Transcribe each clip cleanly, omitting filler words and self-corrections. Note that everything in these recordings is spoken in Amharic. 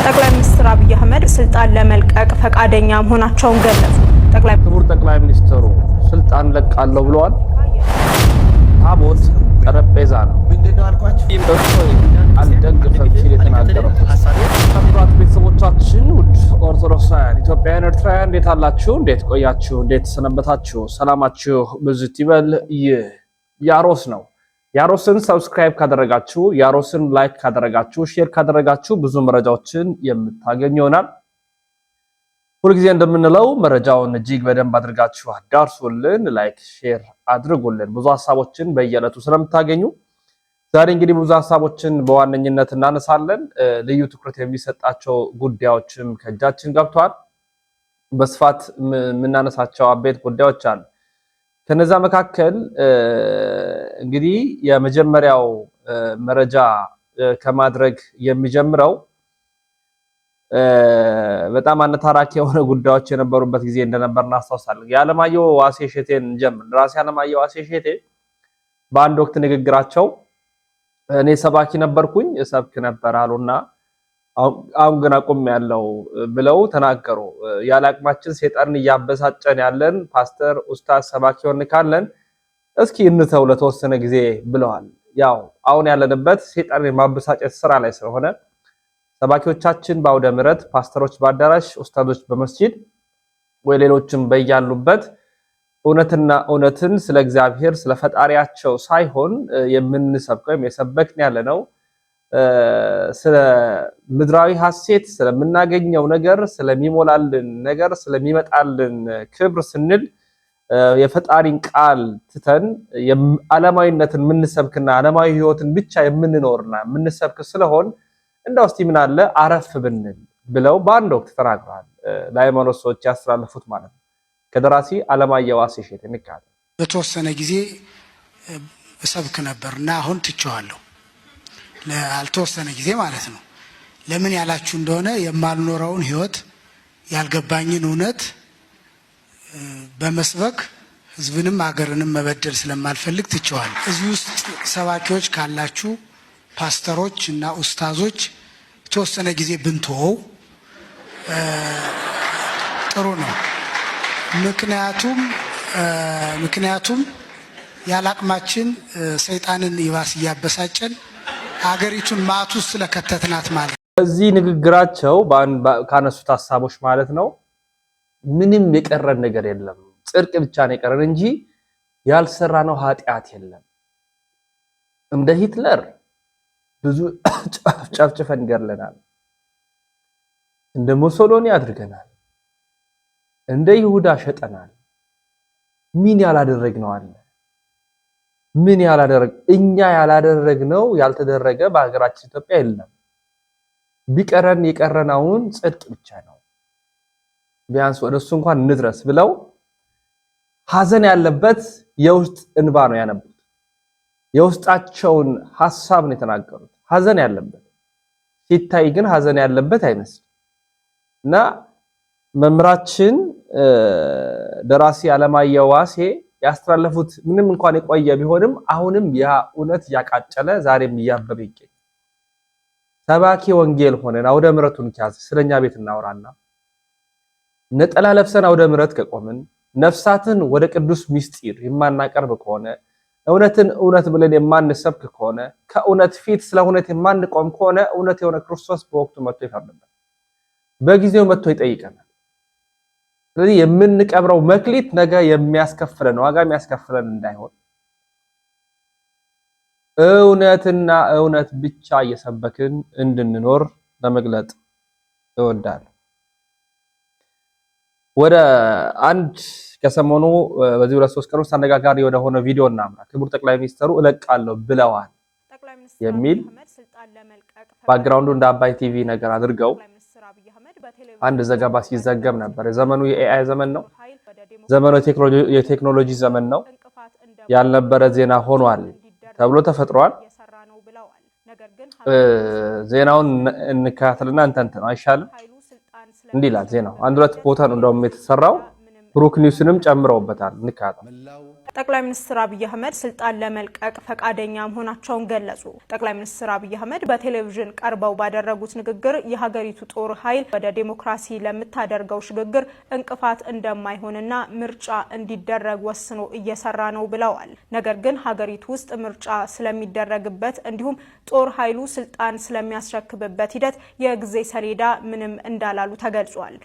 ጠቅላይ ሚኒስትር አብይ አህመድ ስልጣን ለመልቀቅ ፈቃደኛ መሆናቸውን ገለጹ። ክቡር ጠቅላይ ሚኒስትሩ ስልጣን ለቃለሁ ብለዋል። ታቦት ጠረጴዛ ነው አልደግፈም ሲል የተናገረው ክቡራት ቤተሰቦቻችን፣ ውድ ኦርቶዶክሳውያን ኢትዮጵያውያን፣ ኤርትራውያን እንዴት አላችሁ? እንዴት ቆያችሁ? እንዴት ሰነበታችሁ? ሰላማችሁ ብዝት ይበል። ይህ ያሮስ ነው። ያሮስን ሰብስክራይብ ካደረጋችሁ፣ ያሮስን ላይክ ካደረጋችሁ፣ ሼር ካደረጋችሁ ብዙ መረጃዎችን የምታገኙ ይሆናል። ሁልጊዜ እንደምንለው መረጃውን እጅግ በደንብ አድርጋችሁ አዳርሱልን፣ ላይክ ሼር አድርጉልን፣ ብዙ ሐሳቦችን በየዕለቱ ስለምታገኙ። ዛሬ እንግዲህ ብዙ ሐሳቦችን በዋነኝነት እናነሳለን። ልዩ ትኩረት የሚሰጣቸው ጉዳዮችም ከእጃችን ገብቷል። በስፋት የምናነሳቸው አበይት ጉዳዮች አሉ። ከነዛ መካከል እንግዲህ የመጀመሪያው መረጃ ከማድረግ የሚጀምረው በጣም አነታራኪ የሆነ ጉዳዮች የነበሩበት ጊዜ እንደነበር እናስታውሳለን። የዓለማየሁ ዋሴ ሼቴን ጀምር ራሴ ዓለማየሁ ዋሴ ሼቴ በአንድ ወቅት ንግግራቸው እኔ ሰባኪ ነበርኩኝ እሰብክ ነበር አሉና አሁን ግን አቆሚያለሁ ብለው ተናገሩ። ያለ አቅማችን ሰይጣንን እያበሳጨን ያለን ፓስተር ኡስታዝ ሰባኪ ሆነን ካለን እስኪ እንተው ለተወሰነ ጊዜ ብለዋል። ያው አሁን ያለንበት ሰይጣንን የማበሳጨት ስራ ላይ ስለሆነ ሰባኪዎቻችን በአውደ ምሕረት፣ ፓስተሮች በአዳራሽ፣ ኡስታዞች በመስጂድ ወይ ሌሎችም በያሉበት እውነትና እውነትን ስለ እግዚአብሔር ስለ ፈጣሪያቸው ሳይሆን የምንሰብከው የሰበክን ያለነው ስለ ምድራዊ ሐሴት ስለምናገኘው ነገር ስለሚሞላልን ነገር ስለሚመጣልን ክብር ስንል የፈጣሪን ቃል ትተን ዓለማዊነትን የምንሰብክና ዓለማዊ ህይወትን ብቻ የምንኖርና የምንሰብክ ስለሆን እንደው እስቲ ምን አለ አረፍ ብንል ብለው በአንድ ወቅት ተናግረዋል። ለሃይማኖት ሰዎች ያስተላለፉት ማለት ነው። ከደራሲ ዓለማየሁ ዋሴ ሼቴ ንካለ በተወሰነ ጊዜ እሰብክ ነበርና አሁን ትቼዋለሁ። ለአልተወሰነ ጊዜ ማለት ነው። ለምን ያላችሁ እንደሆነ የማልኖረውን ህይወት ያልገባኝን እውነት በመስበክ ህዝብንም ሀገርንም መበደል ስለማልፈልግ ትቼዋለሁ። እዚህ ውስጥ ሰባኪዎች ካላችሁ ፓስተሮች እና ኡስታዞች የተወሰነ ጊዜ ብንተወው ጥሩ ነው። ምክንያቱም ያላቅማችን ሰይጣንን ይባስ እያበሳጨን ሀገሪቱን ማቱ ስለከተትናት ማለት። በዚህ ንግግራቸው ካነሱት ሐሳቦች ማለት ነው ምንም የቀረን ነገር የለም፣ ጽድቅ ብቻ ነው የቀረን እንጂ ያልሰራነው ኃጢአት የለም። እንደ ሂትለር ብዙ ጨፍጭፈን ገርለናል፣ እንደ ሙሶሎኒ አድርገናል፣ እንደ ይሁዳ ሸጠናል። ምን ያላደረግነው አለ? ምን እኛ ያላደረግነው ያልተደረገ በሀገራችን ኢትዮጵያ የለም። ቢቀረን የቀረናውን ጽድቅ ብቻ ነው። ቢያንስ ወደሱ እንኳን እንድረስ ብለው ሐዘን ያለበት የውስጥ እንባ ነው ያነቡት። የውስጣቸውን ሐሳብ ነው የተናገሩት። ሐዘን ያለበት ሲታይ ግን ሐዘን ያለበት አይመስልም። እና መምራችን ደራሲ ዓለማየሁ ዋሴ ያስተላለፉት ምንም እንኳን የቆየ ቢሆንም አሁንም ያ እውነት ያቃጨለ ዛሬም እያበበ ይገኛል። ሰባኪ ወንጌል ሆነን አውደ ምሕረቱን ከያዝ ስለኛ ቤት እናወራና ነጠላ ለብሰን አውደ ምሕረት ከቆምን ነፍሳትን ወደ ቅዱስ ምስጢር የማናቀርብ ከሆነ እውነትን እውነት ብለን የማንሰብክ ከሆነ ከእውነት ፊት ስለ እውነት የማንቆም ከሆነ እውነት የሆነ ክርስቶስ በወቅቱ መጥቶ ይፈርድብናል። በጊዜው መጥቶ ይጠይቀናል። ስለዚህ የምንቀብረው መክሊት ነገ የሚያስከፍለን ዋጋ የሚያስከፍለን እንዳይሆን እውነትና እውነት ብቻ እየሰበክን እንድንኖር ለመግለጥ እወዳለሁ። ወደ አንድ ከሰሞኑ በዚህ 2-3 ቀን ውስጥ አነጋጋሪ ወደ ሆነ ቪዲዮ እናምራ። ክቡር ጠቅላይ ሚኒስትሩ እለቃለሁ ብለዋል የሚል ባክግራውንዱ እንደ አባይ ቲቪ ነገር አድርገው አንድ ዘገባ ሲዘገብ ነበር። ዘመኑ የኤአይ ዘመን ነው። ዘመኑ የቴክኖሎጂ ዘመን ነው። ያልነበረ ዜና ሆኗል ተብሎ ተፈጥሯል። ዜናውን እንከታተልና እንተንተን ነው አይሻልም? እንዲህ ይላል ዜናው። አንድ ሁለት ቦታ ነው እንደውም የተሰራው ብሩክ ኒውስንም ጨምረውበታል። እንከታተል። ጠቅላይ ሚኒስትር አብይ አህመድ ስልጣን ለመልቀቅ ፈቃደኛ መሆናቸውን ገለጹ። ጠቅላይ ሚኒስትር አብይ አህመድ በቴሌቪዥን ቀርበው ባደረጉት ንግግር የሀገሪቱ ጦር ኃይል ወደ ዲሞክራሲ ለምታደርገው ሽግግር እንቅፋት እንደማይሆንና ምርጫ እንዲደረግ ወስኖ እየሰራ ነው ብለዋል። ነገር ግን ሀገሪቱ ውስጥ ምርጫ ስለሚደረግበት እንዲሁም ጦር ኃይሉ ስልጣን ስለሚያስረክብበት ሂደት የጊዜ ሰሌዳ ምንም እንዳላሉ ተገልጿል።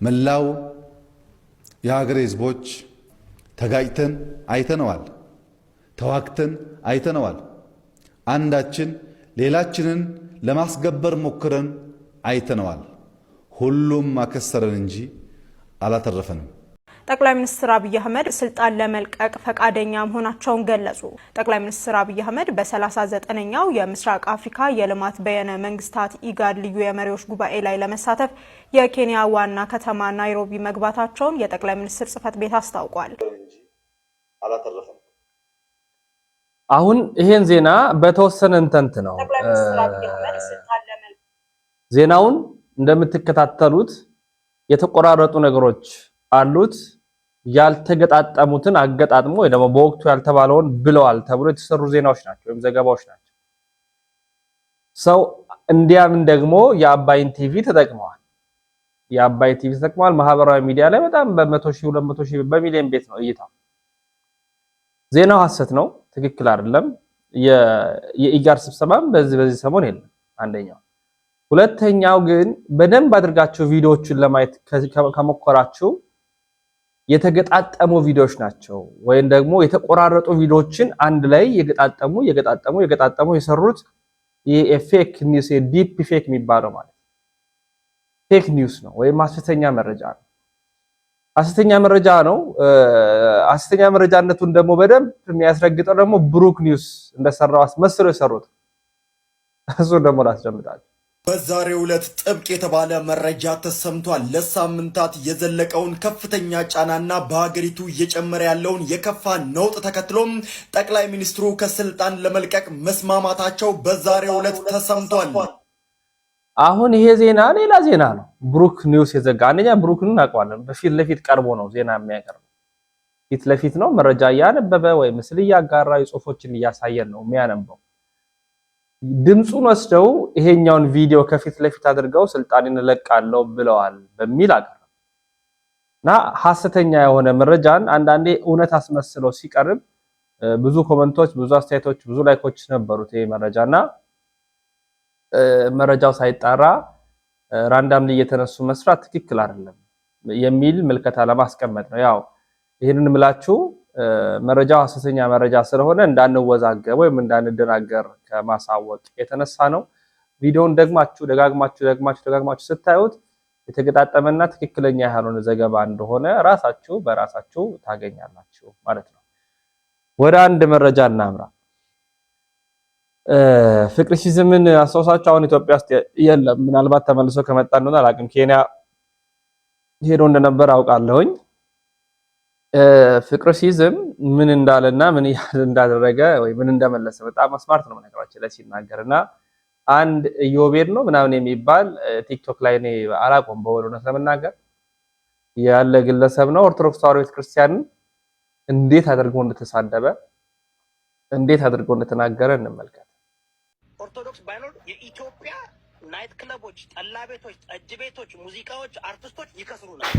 መላው የሀገሬ ህዝቦች ተጋጭተን አይተነዋል፣ ተዋክተን አይተነዋል። አንዳችን ሌላችንን ለማስገበር ሞክረን አይተነዋል። ሁሉም አከሰረን እንጂ አላተረፈንም። ጠቅላይ ሚኒስትር አብይ አህመድ ስልጣን ለመልቀቅ ፈቃደኛ መሆናቸውን ገለጹ። ጠቅላይ ሚኒስትር አብይ አህመድ በ39ኛው የምስራቅ አፍሪካ የልማት በየነ መንግስታት ኢጋድ ልዩ የመሪዎች ጉባኤ ላይ ለመሳተፍ የኬንያ ዋና ከተማ ናይሮቢ መግባታቸውን የጠቅላይ ሚኒስትር ጽህፈት ቤት አስታውቋል። አሁን ይሄን ዜና በተወሰነ እንተንት ነው ዜናውን እንደምትከታተሉት የተቆራረጡ ነገሮች አሉት። ያልተገጣጠሙትን አገጣጥሞ ወይ ደግሞ በወቅቱ ያልተባለውን ብለዋል ተብሎ የተሰሩ ዜናዎች ናቸው ወይም ዘገባዎች ናቸው። ሰው እንዲያምን ደግሞ የአባይን ቲቪ ተጠቅመዋል። የአባይ ቲቪ ተጠቅመዋል። ማህበራዊ ሚዲያ ላይ በጣም በ100 ሺህ 200 ሺህ በሚሊዮን ቤት ነው እይታው። ዜናው ሐሰት ነው፣ ትክክል አይደለም። የኢጋድ ስብሰባም በዚህ ሰሞን የለም። አንደኛው። ሁለተኛው ግን በደንብ አድርጋችሁ ቪዲዮዎችን ለማየት ከመኮራችሁ የተገጣጠሙ ቪዲዮዎች ናቸው ወይም ደግሞ የተቆራረጡ ቪዲዮዎችን አንድ ላይ የገጣጠሙ የሰሩት የፌክ ኒውስ የዲፕ ፌክ የሚባለው ማለት ፌክ ኒውስ ነው ወይም ሐሰተኛ መረጃ ነው። ሐሰተኛ መረጃነቱን ደግሞ በደንብ የሚያስረግጠው ደግሞ ብሩክ ኒውስ እንደሰራው አስመስለው የሰሩት እሱ ደግሞ ላስጀምጣችሁ። በዛሬው ዕለት ጥብቅ የተባለ መረጃ ተሰምቷል። ለሳምንታት የዘለቀውን ከፍተኛ ጫናና በሀገሪቱ እየጨመረ ያለውን የከፋ ነውጥ ተከትሎም ጠቅላይ ሚኒስትሩ ከስልጣን ለመልቀቅ መስማማታቸው በዛሬው ዕለት ተሰምቷል። አሁን ይሄ ዜና ሌላ ዜና ነው። ብሩክ ኒውስ የዘጋ አንደኛ ብሩክን እናውቀዋለን። በፊት ለፊት ቀርቦ ነው ዜና የሚያቀርበው። ፊት ለፊት ነው መረጃ እያነበበ ወይ ምስል እያጋራ ጽሁፎችን እያሳየን ነው የሚያነበው። ድምጹን ወስደው ይሄኛውን ቪዲዮ ከፊት ለፊት አድርገው ስልጣንን ለቃለው ብለዋል በሚል አቀረቡና ሐሰተኛ የሆነ መረጃን አንዳንዴ እውነት አስመስለው ሲቀርብ ብዙ ኮሜንቶች፣ ብዙ አስተያየቶች፣ ብዙ ላይኮች ነበሩት። ይሄ መረጃና መረጃው ሳይጣራ ራንዳምሊ እየተነሱ መስራት ትክክል አይደለም የሚል ምልከታ ለማስቀመጥ ነው። ያው ይሄንን ምላችሁ መረጃው ሐሰተኛ መረጃ ስለሆነ እንዳንወዛገብ ወይም እንዳንደናገር ከማሳወቅ የተነሳ ነው። ቪዲዮውን ደጋግማችሁ ስታዩት የተገጣጠመና ትክክለኛ ያልሆነ ዘገባ እንደሆነ በራሳችሁ ታገኛላችሁ ማለት ነው። ወደ አንድ መረጃ እናምራ። ፍቅርሲዝምን አስተዋውሳችሁ አሁን ኢትዮጵያ ውስጥ የለም። ምናልባት ተመልሶ ከመጣ እንደሆነ አላውቅም። ኬንያ ሄዶ እንደነበር አውቃለሁኝ። ፍቅርሲዝም ምን እንዳለና ምን እንዳደረገ ወይ ምን እንደመለሰ በጣም ስማርት ነው ነገራችን ላይ ሲናገርና አንድ ዮቤድ ነው ምናምን የሚባል ቲክቶክ ላይ እኔ አላውቀውም በእውነት ለመናገር ያለ ግለሰብ ነው። ኦርቶዶክስ ተዋሕዶ ቤተክርስቲያንን እንዴት አድርጎ እንደተሳደበ እንዴት አድርጎ እንደተናገረ እንመልከት። ኦርቶዶክስ ባይኖር የኢትዮጵያ ናይት ክለቦች፣ ጠላ ቤቶች፣ ጠጅ ቤቶች፣ ሙዚቃዎች፣ አርቲስቶች ይከስሩናል።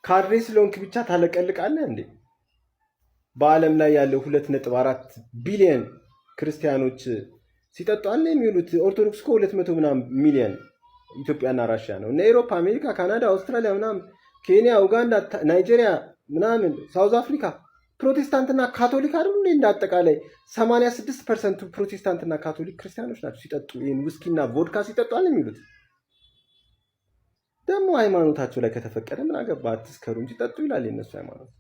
ካድሬ ስለሆንክ ብቻ ታለቀልቃለህ እንዴ? በዓለም ላይ ያለው 2.4 ቢሊዮን ክርስቲያኖች ሲጠጡ አለ የሚሉት ኦርቶዶክስ እኮ 200 ምናምን ሚሊዮን ኢትዮጵያና ራሽያ ነው። እና አውሮፓ፣ አሜሪካ፣ ካናዳ፣ አውስትራሊያ ምናምን ኬንያ፣ ኡጋንዳ፣ ናይጄሪያ ምናምን ሳውዝ አፍሪካ ፕሮቴስታንትና ካቶሊክ አይደሉ እንዴ? እንዳጠቃላይ 86% ፕሮቴስታንትና ካቶሊክ ክርስቲያኖች ናቸው ሲጠጡ ይሄን ውስኪና ቮድካ ሲጠጡ አለ የሚሉት። ደግሞ ሃይማኖታቸው ላይ ከተፈቀደ ምን አገባ አትስከሩ እንጂ ጠጡ ይላል የነሱ ሃይማኖት።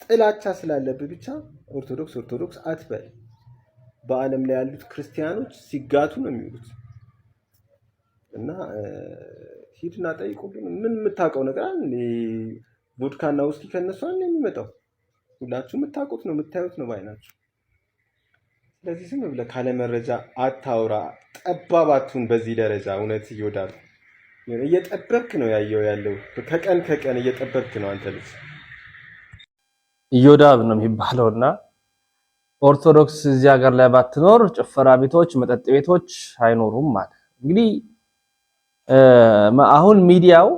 ጥላቻ ስላለብህ ብቻ ኦርቶዶክስ አትበል። በዓለም ላይ ያሉት ክርስቲያኖች ሲጋቱ ነው የሚውሉት። እና ሂድና ጠይቁልኝ። ምን የምታውቀው ነገር አለ? ቮድካና ውስኪ ከነሱ አለ የሚመጣው። ሁላችሁ የምታውቁት ነው የምታዩት ነው ባይናችሁ። ስለዚህ ዝም ብለህ ካለ መረጃ አታውራ። ጠባባቱን በዚህ ደረጃ እውነት ይወዳል። እየጠበብክ ነው ያለው ከቀን እየጠበብክ ነው አንተ ልጅ። ኢዮዳብ ነው የሚባለውና ኦርቶዶክስ እዚህ ሀገር ላይ ባትኖር ጭፈራ ቤቶች፣ መጠጥ ቤቶች አይኖሩም ማለት። እንግዲህ አሁን ሚዲያው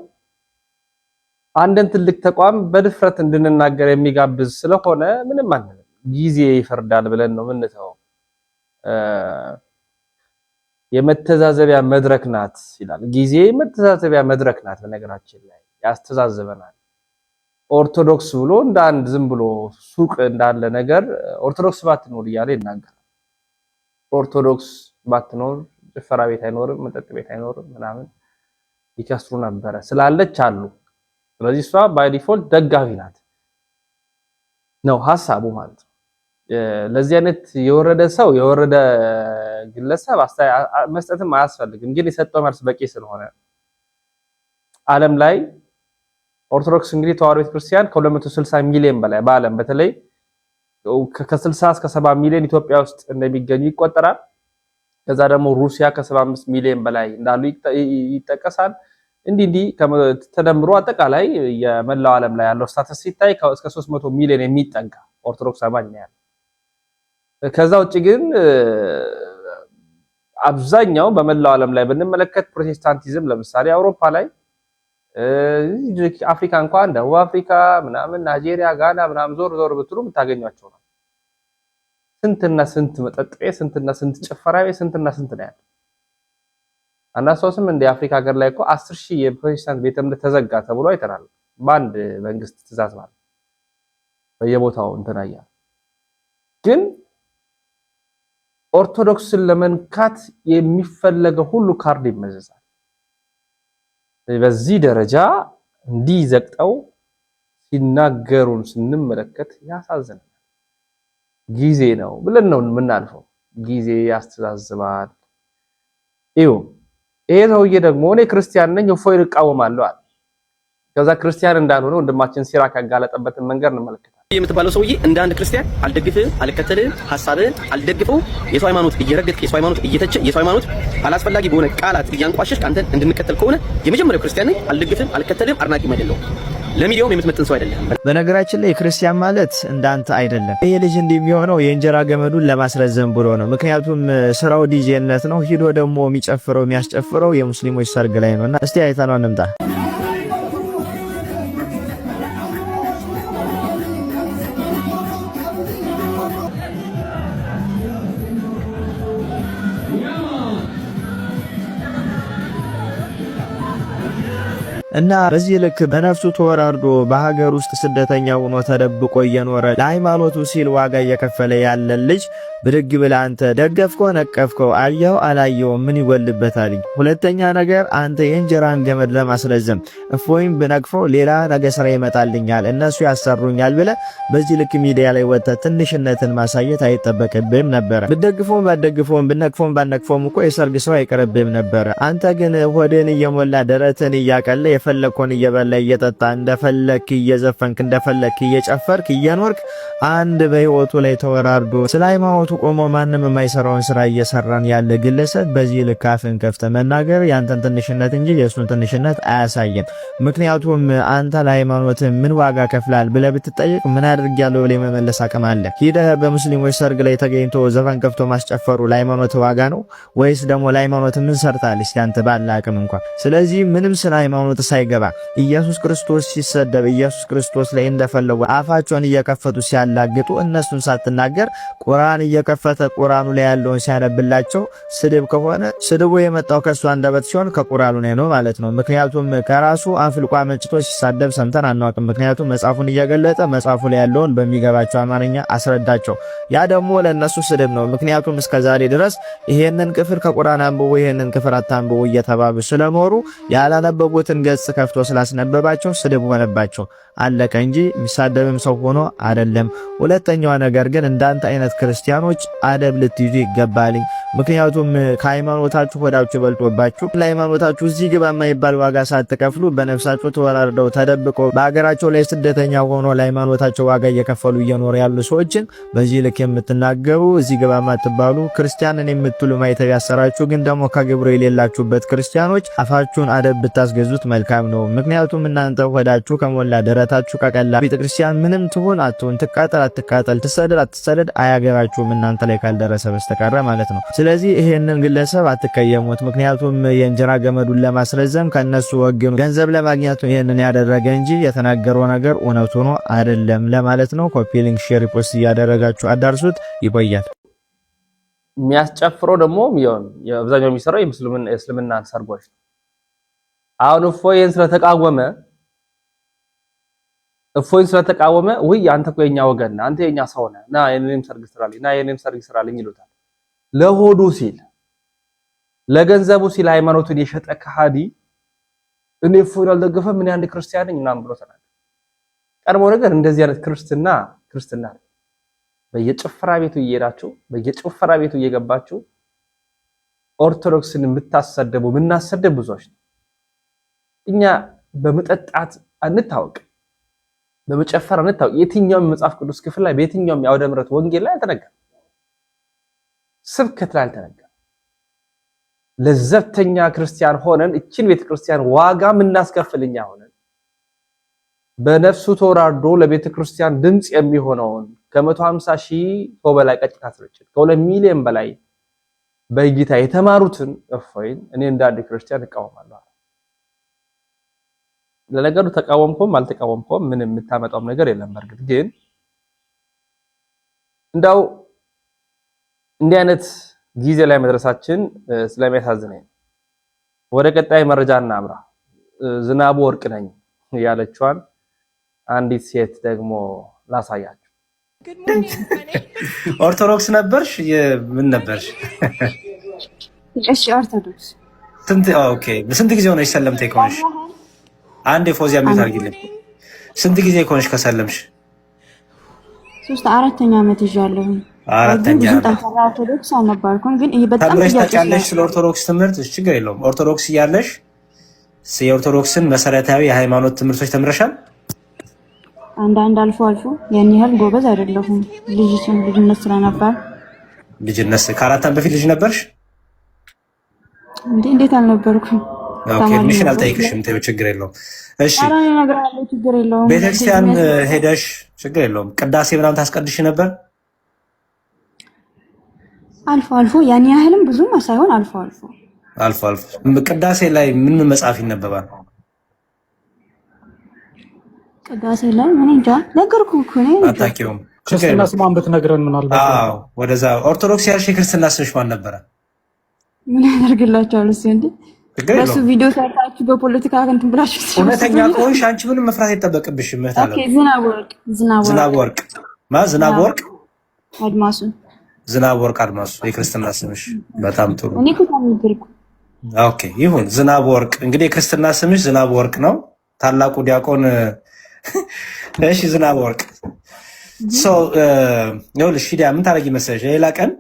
አንድን ትልቅ ተቋም በድፍረት እንድንናገር የሚጋብዝ ስለሆነ ምንም አንልም፣ ጊዜ ይፈርዳል ብለን ነው ምንተው። የመተዛዘቢያ መድረክ ናት ይላል። ጊዜ መተዛዘቢያ መድረክ ናት። በነገራችን ላይ ያስተዛዝበናል። ኦርቶዶክስ ብሎ እንደ አንድ ዝም ብሎ ሱቅ እንዳለ ነገር ኦርቶዶክስ ባትኖር እያለ ይናገራል። ኦርቶዶክስ ባትኖር ጭፈራ ቤት አይኖርም፣ መጠጥ ቤት አይኖርም ምናምን ይከስሩ ነበረ። ስላለች አሉ። ስለዚህ እሷ ባይ ዲፎልት ደጋፊ ናት ነው ሐሳቡ ማለት ነው። ለዚህ አይነት የወረደ ሰው የወረደ ግለሰብ መስጠትም አያስፈልግም። ግን የሰጠው መልስ በቂ ስለሆነ ዓለም ላይ ኦርቶዶክስ እንግዲህ ተዋሕዶ ቤተክርስቲያን ከ260 ሚሊዮን በላይ በዓለም በተለይ ከ60 እስከ 70 ሚሊዮን ኢትዮጵያ ውስጥ እንደሚገኙ ይቆጠራል። ከዛ ደግሞ ሩሲያ ከ75 ሚሊዮን በላይ እንዳሉ ይጠቀሳል። እንዲህ ተደምሮ አጠቃላይ የመላው ዓለም ላይ ያለው ስታተስ ሲታይ እስከ 300 ሚሊዮን የሚጠጋ ኦርቶዶክስ አማኝ ነው ያለው። ከዛ ውጪ ግን አብዛኛው በመላው ዓለም ላይ ብንመለከት ፕሮቴስታንቲዝም ለምሳሌ አውሮፓ ላይ አፍሪካ እንኳን ደቡብ አፍሪካ ምናምን ናይጄሪያ፣ ጋና ምናምን ዞር ብትሉ የምታገኟቸው ነው። ስንትና ስንት መጠጥ ቤት፣ ስንትና ስንት ጭፈራ ቤት፣ ስንትና ስንት ነው ያለው። አናሶስም እንደ አፍሪካ ሀገር ላይ እኮ 10,000 የፕሮቴስታንት ቤተ እምነት ተዘጋ ተብሎ አይተናል። በአንድ መንግስት ትእዛዝ ማለት በየቦታው እንተናያ። ግን ኦርቶዶክስን ለመንካት የሚፈለገው ሁሉ ካርድ ይመዘዛል። በዚህ ደረጃ እንዲህ ዘቅጠው ሲናገሩን ስንመለከት ያሳዝናል። ጊዜ ነው ብለን ነው የምናልፈው። ጊዜ ያስተዛዝባል። ይሄ ሰውዬ ደግሞ እኔ ክርስቲያን ነኝ እፎይን እቃወማለሁ አለ። ከዛ ክርስቲያን እንዳልሆነ ወንድማችን ሲራክ ያጋለጠበትን መንገድ እንመለከታለን። የምትባለው ሰውዬ እንደ አንድ ክርስቲያን አልደግፍህም፣ አልከተልህም፣ ሐሳብህን አልደግፈው፣ የሰው ሃይማኖት እየረገጥክ፣ የሰው ሃይማኖት እየተቸ፣ የሰው ሃይማኖት አላስፈላጊ በሆነ ቃላት እያንቋሸሽ አንተን እንድንከተል ከሆነ የመጀመሪያው ክርስቲያን ነኝ፣ አልደግፍህም፣ አልከተልህም፣ አድናቂም አይደለሁም። ለሚዲያውም የምትመጥን ሰው አይደለም። በነገራችን ላይ ክርስቲያን ማለት እንዳንተ አይደለም። ይሄ ልጅ እንዲህ የሚሆነው የእንጀራ ገመዱን ለማስረዘም ብሎ ነው። ምክንያቱም ስራው ዲጄነት ነው። ሂዶ ደግሞ የሚጨፍረው የሚያስጨፍረው የሙስሊሞች ሰርግ ላይ ነውና እስቲ አይተነው እንምጣ። እና በዚህ ልክ በነፍሱ ተወራርዶ በሀገር ውስጥ ስደተኛ ሆኖ ተደብቆ እየኖረ ለሃይማኖቱ ሲል ዋጋ እየከፈለ ያለ ልጅ ብድግ ብለህ አንተ ደገፍከው፣ ነቀፍከው፣ አየኸው አላየኸው ምን ይጎልበታል? ሁለተኛ ነገር አንተ የእንጀራን ገመድ ለማስረዘም እፎይም ብነቅፈው ሌላ ነገ ስራ ይመጣልኛል እነሱ ያሰሩኛል ብለህ በዚህ ልክ ሚዲያ ላይ ወጥተህ ትንሽነትን ማሳየት አይጠበቅብህም ነበረ። ብትደግፈውም ባትደግፈውም ብነቅፈውም ባትነቅፈውም እኮ የሰርግ ሰው አይቀርብህም ነበረ። አንተ ግን ሆድን እየሞላ ደረትን እያቀለ የፈለግከውን እየበላ እየጠጣ እንደፈለክ እየዘፈንክ እንደፈለክ እየጨፈርክ እየኖርክ አንድ በህይወቱ ላይ ተወራርዶ ስለ ሃይማኖቱ ቆሞ ማንም የማይሰራውን ስራ እየሰራን ያለ ግለሰብ በዚህ ልክ አፍን ከፍተህ መናገር ያንተን ትንሽነት እንጂ የእሱን ትንሽነት አያሳይም። ምክንያቱም አንተ ለሃይማኖት ምን ዋጋ ከፍላል ብለህ ብትጠይቅ ምን አድርጊያለሁ ብለህ መመለስ አቅም አለ? ሂደህ በሙስሊሞች ሰርግ ላይ ተገኝቶ ዘፈን ከፍቶ ማስጨፈሩ ለሃይማኖት ዋጋ ነው ወይስ ደግሞ ለሃይማኖት ምን ሰርታል? እስቲ አንተ ባለ አቅም እንኳን። ስለዚህ ምንም ስለ ሃይማኖት ሳይገባ ኢየሱስ ክርስቶስ ሲሰደብ ኢየሱስ ክርስቶስ ላይ እንደፈለጉ አፋቸውን እየከፈቱ ሲያላግጡ እነሱን ሳትናገር ቁርአን እየከፈተ ቁርአኑ ላይ ያለውን ሲያነብላቸው ስድብ ከሆነ ስድቡ የመጣው ከሱ አንደበት ሲሆን ከቁርአኑ ላይ ነው ማለት ነው። ምክንያቱም ከራሱ አፍልቋ መንጭቶ ሲሳደብ ሰምተን አናውቅም። ምክንያቱም መጽሐፉን እየገለጠ መጽሐፉ ላይ ያለውን በሚገባቸው አማርኛ አስረዳቸው። ያ ደግሞ ለነሱ ስድብ ነው። ምክንያቱም እስከዛሬ ድረስ ይሄንን ክፍል ከቁርአን አንብቦ ይሄንን ክፍል አታንብቦ እየተባሉ ስለኖሩ ያላነበቡትን ገጽ ከፍቶ ስላስነበባቸው ስድብ ሆነባቸው። አለቀ እንጂ የሚሳደብም ሰው ሆኖ አይደለም። ሁለተኛዋ ነገር ግን እንዳንተ አይነት ክርስቲያኖች አደብ ልትይዙ ይገባልኝ። ምክንያቱም ከሃይማኖታችሁ ሆዳችሁ በልጦባችሁ ለሃይማኖታችሁ እዚህ ግባ የማይባል ዋጋ ሳትከፍሉ በነፍሳችሁ ተወራርደው ተደብቀው በአገራቸው ላይ ስደተኛ ሆኖ ለሃይማኖታቸው ዋጋ እየከፈሉ እየኖሩ ያሉ ሰዎችን በዚህ ልክ የምትናገሩ እዚህ ግባ የማትባሉ ክርስቲያንን የምትሉ ማይተብ ያሰራችሁ ግን ደግሞ ከግብሩ የሌላችሁበት ክርስቲያኖች አፋችሁን አደብ ብታስገዙት መልካም ነው። ምክንያቱም እናንተ ሆዳችሁ ከሞላ ደረታችሁ ከቀላ ቤተክርስቲያን ምንም ትሁን አትሁን ትቃጠል አትቃጠል ትሰደድ አትሰደድ አያገባችሁም እናንተ ላይ ካልደረሰ በስተቀር ማለት ነው። ስለዚህ ይሄንን ግለሰብ አትቀየሙት። ምክንያቱም የእንጀራ ገመዱን ለማስረዘም ከነሱ ወግኑ ገንዘብ ለማግኘት ይሄንን ያደረገ እንጂ የተናገረው ነገር እውነቱ ነው አይደለም ለማለት ነው። ኮፒ ሊንክ ሼር ፖስት እያደረጋችሁ አዳርሱት። ይቆያል። የሚያስጨፍረው ደግሞ አብዛኛው የሚሰራው የእስልምናን ሰርጎች አሁን እፎይን ስለተቃወመ ወይ አንተ እኮ የኛ ወገን አንተ የኛ ሰው ነህ ና የኔም ሰርግ ስራልኝ ይሉታል። ለሆዱ ሲል ለገንዘቡ ሲል ሃይማኖቱን የሸጠ ከሃዲ እኔ እፎይን አልደገፈም ምን አንድ ክርስቲያን ነኝ ምናምን ብሎ ተናገረ። ቀድሞ ነገር እንደዚህ አይነት ክርስትና በየጭፈራ ቤቱ እየሄዳችሁ በየጭፈራ ቤቱ እየገባችሁ ኦርቶዶክስን የምታሰደቡ ምናሰደብ ብዙዎች ነው። እኛ በመጠጣት አንታወቅ በመጨፈር አንታወቅ። የትኛውም መጽሐፍ ቅዱስ ክፍል ላይ በየትኛውም የአውደ ምሕረት ወንጌል ላይ አልተነገረም። ስብከት ላይ አልተነገረም። ለዘብተኛ ክርስቲያን ሆነን እቺን ቤተክርስቲያን ዋጋ ምናስከፍልኛ ሆነን በነፍሱ ተወራርዶ ለቤተክርስቲያን ድምጽ የሚሆነውን ከ150,000 ሰው በላይ ቀጥታ ስርጭት ከ2 ሚሊዮን በላይ በእይታ የተማሩትን እፎይን እኔ እንደ አንድ ክርስቲያን እቃወማለሁ። ለነገሩ ተቃወምኩም አልተቃወምኩም ምንም የምታመጣው ነገር የለም። በርግጥ ግን እንዳው እንዲህ አይነት ጊዜ ላይ መድረሳችን ስለሚያሳዝነኝ ወደ ቀጣይ መረጃ እናምራ። ዝናቡ ወርቅ ነኝ ያለችዋን አንዲት ሴት ደግሞ ላሳያችሁ። ኦርቶዶክስ ነበርሽ? ምን ነበርሽ? እሺ ኦርቶዶክስ። ኦኬ። ስንት ጊዜ ሆነሽ ሰለምቴ ከሆንሽ? አንድ የፎዚያ ሚት አድርጊልኝ። ስንት ጊዜ ከሆንሽ ከሰለምሽ? 4ኛ ዓመት ይዣለሁ። 4ኛ ኦርቶዶክስ አልነበርኩም ግን በጣም ተምረሽ ታውቂያለሽ? ስለ ኦርቶዶክስ ትምህርት ችግር የለውም። ኦርቶዶክስ እያለሽ የኦርቶዶክስን መሰረታዊ የሃይማኖት ትምህርቶች ተምረሻል? አንዳንድ አልፎ ያን ያህል ጎበዝ አይደለሁም። ልጅነት ስለነበር ልጅነት ከ4 ዓመት በፊት ልጅ ነበርሽ? እንዴት አልነበርኩም? ኦኬ ሚሽን አልጠይቅሽም። ተይው ችግር የለውም። እሺ አራኔ ነገር አለ ችግር የለውም። ቤተክርስቲያን ሄደሽ ችግር የለውም። ቅዳሴ ምናምን ታስቀድሽ ነበር? አልፎ ያን ያህልም ብዙም ሳይሆን አልፎ ቅዳሴ ላይ ምን መጽሐፍ ይነበባል? ቅዳሴ ላይ ምን እንጃ ነገርኩህ እኮ ነው። አታውቂውም? ክርስትና ስሟን ብትነግረን ምናልባት። አዎ ወደዛ ኦርቶዶክስ ያልሽ የክርስትና ስምሽ ማን ነበረ? ምን ያደርግላችኋል እሱ እንዴ? በሱ ቪዲዮ ሰርታችሁ በፖለቲካ እንትን ብላችሁ እውነተኛ ከሆንሽ አንቺ ምንም መፍራት አይጠበቅብሽም። መታለ ኦኬ ዝናብ ወርቅ አድማሱ ዝናብ ወርቅ አድማሱ የክርስትና ስምሽ በጣም ጥሩ። እኔ እኮ ታምብርኩ። ኦኬ ይሁን ዝናብ ወርቅ እንግዲህ የክርስትና ስምሽ ዝናብ ወርቅ ነው። ታላቁ ዲያቆን እሺ ዝናብ ወርቅ ይኸውልሽ ሂዳ ምን ታደርጊ መሰለሽ ሌላ ቀን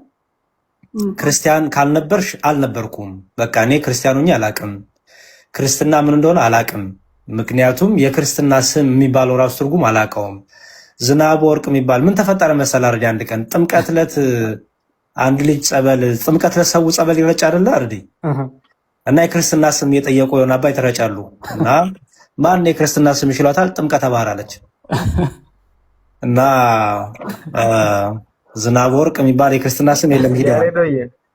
ክርስቲያን ካልነበርሽ አልነበርኩም በቃ እኔ ክርስቲያን ሆኜ አላቅም ክርስትና ምን እንደሆነ አላቅም ምክንያቱም የክርስትና ስም የሚባለው ራሱ ትርጉም አላቀውም ዝናብ ወርቅ የሚባል ምን ተፈጠረ መሰላ አርዲ አንድ ቀን ጥምቀት ዕለት አንድ ልጅ ጥምቀት ዕለት ሰው ጸበል ይረጭ አይደለ አርዲ እና የክርስትና ስም የጠየቁ የሆነ አባይ ተረጫሉ እና ማን የክርስትና ስም ይችላታል ጥምቀተ ባህር አለች እና ዝናብ ወርቅ የሚባል የክርስትና ስም የለም ሂዳ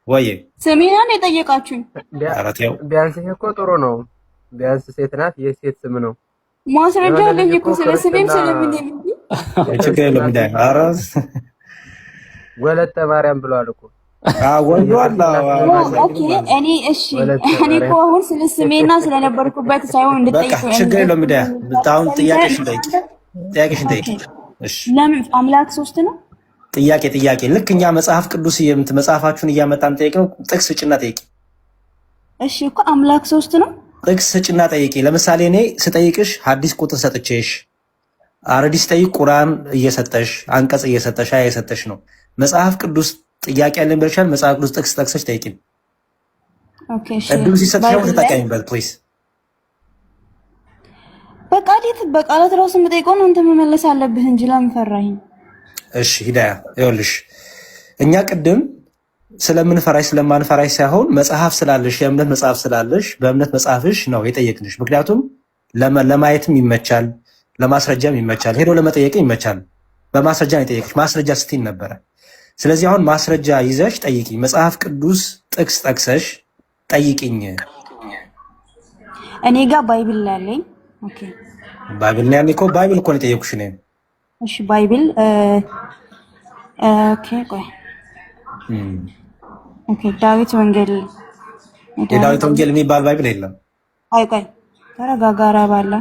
ወይ ስሜን የጠየቃችሁኝ ቢያንስ እኮ ጥሩ ነው ቢያንስ ሴት ናት የሴት ስም ነው ማስረጃ አለኝ እኮ ስለ ስሜም ስለምን ችግር የለም ሂዳ አራስ ወለተ ማርያም ብሏል እኮ እኔ እሺ እኔ እኮ አሁን ስለ ስሜና ስለነበርኩበት ሳይሆን እንድጠይቁኝ ችግር የለም ሂዳ አሁን ጥያቄሽን ጠይቂ እሺ ለምን አምላክ ሶስት ነው ጥያቄ ልክ እኛ መጽሐፍ ቅዱስ መጽሐፋችሁን እያመጣን ጠይቀው ጥቅስ ስጭና ጠይቂ እሺ እኮ አምላክ ሶስት ነው ጥቅስ ስጭና ጠይቂ ለምሳሌ እኔ ስጠይቅሽ ሐዲስ ቁጥር ሰጥቼሽ አረዲስ ጠይቅ ቁርአን እየሰጠሽ አንቀጽ እየሰጠሽ እየሰጠሽ ነው መጽሐፍ ቅዱስ ጥያቄ ያለን ብለሻል። መጽሐፍ ቅዱስ ጥቅስ ጠቅሰሽ ጠይቂኝ። ኦኬ እሺ እድሉ ሲሰጥሽ ነው ተጠቃሚበት ፕሊዝ። በቃላት ራሱ የምጠይቀውን አንተ መመለስ አለብህ እንጂ ለምን ፈራኸኝ? እሺ ሂዳያ ይኸውልሽ እኛ ቅድም ስለምንፈራሽ ስለማንፈራሽ ሳይሆን መጽሐፍ ስላለሽ የእምነት መጽሐፍ ስላለሽ በእምነት መጽሐፍሽ ነው የጠየቅንሽ። ምክንያቱም ለማየትም ይመቻል፣ ለማስረጃም ይመቻል፣ ሄዶ ለመጠየቅም ይመቻል። በማስረጃ ነው የጠየቅሽ። ማስረጃ ስትይኝ ነበረ። ስለዚህ አሁን ማስረጃ ይዘሽ ጠይቂኝ። መጽሐፍ ቅዱስ ጥቅስ ጠቅሰሽ ጠይቂኝ። እኔ ጋር ባይብል አለኝ። ኦኬ ባይብል ነው ያኔ እኮ ባይብል እኮ ነው የጠየቅኩሽ እኔ። እሺ ባይብል ኦኬ ቆይ ኦኬ ዳዊት ወንጌል የዳዊት ወንጌል የሚባል ባይብል የለም። አይ ቆይ ተረጋጋራ ባላ